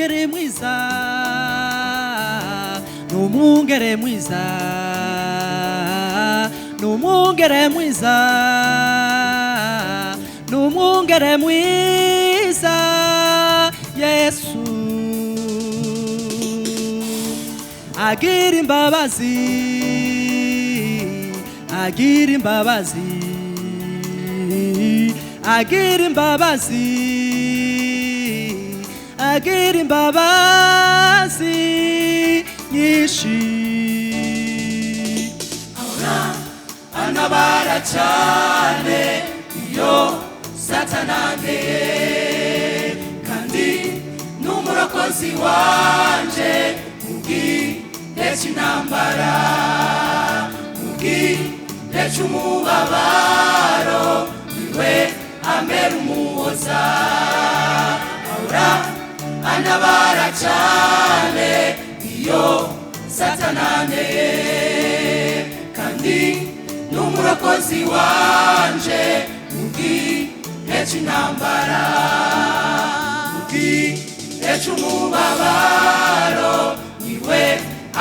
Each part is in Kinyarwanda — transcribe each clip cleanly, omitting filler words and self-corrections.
Numwungere mwiza, numwungere mwiza, numwungere mwiza, numwungere mwiza, Yesu. Agira imbabazi, agira imbabazi, agira imbabazi, agira imbabazi nyinshi. Ahora anabara cyane iyo Satani anteye, kandi n'umurokozi wanje mugihe cy'intambara, mugihe cy'umubabaro niwe ambera umuhoza. Ahora anabara cyane iyo Satani anteye, kandi n'umurokozi wanje mugihe cy'intambara, mugihe cy'umubabaro niwe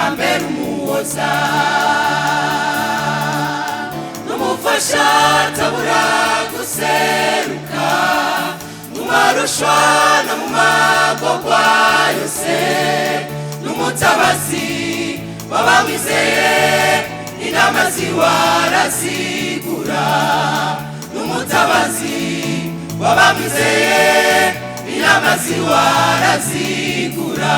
ambera umuhoza. N'umufasha atabura guseruka mu marusha no mu magorwa yose, n'umutabazi w'abamwizeye inama ziwe arazigura, n'umutabazi w'abamwizeye inama ziwe arazigura.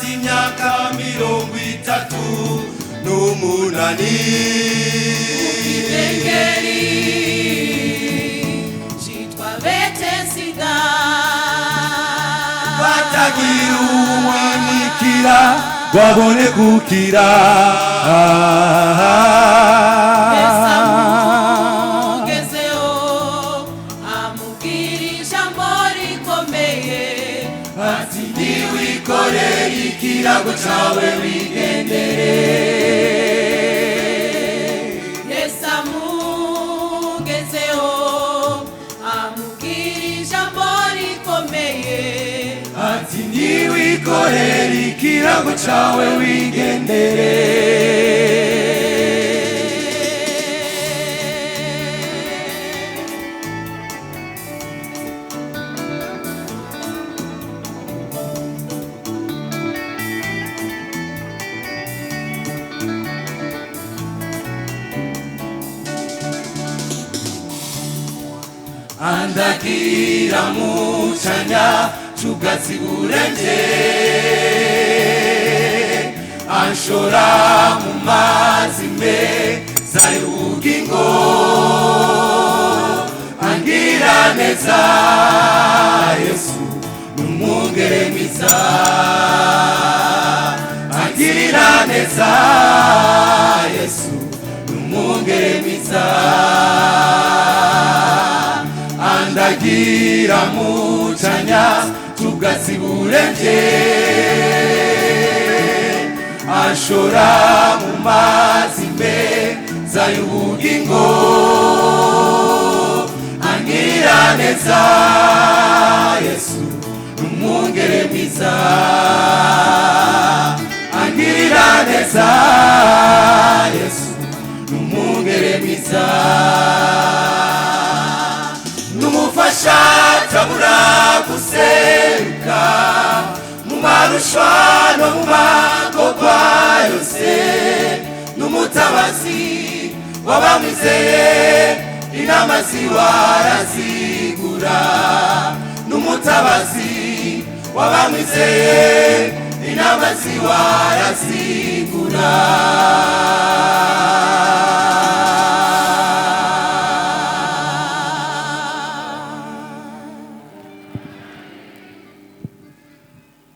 Imyaka 38 Ikengeri chitwa Betesida, batagira uwamwikira babone gukira. Yesamugezeo amubwira ijambo rikomeye, ati niwikorere ikirago cyawe wigendere. Yesamugezeo amubwira ijambo rikomeye, ati niwikorere ikirago cyawe wigendere. Andagira mucanya cy'ubwatsi burenge, anshora mu mazi meza y'ubugingo, angira neza Yesu n'umwungere mwiza, angira neza Yesu n'umwungere mwiza. Andagira mucanya cy'ubwatsi burenge, anshora mu mazi meza y'ubugingo, angira neza Yesu n'umwungere mwiza, angira neza Yesu n'umwungere mwiza. N'umufasha atabura guseruka mu marusha no mu magorwa yose, n'umutabazi w'abamwizeye inama ziwe arazigura, n'umutabazi w'abamwizeye inama ziwe arazigura.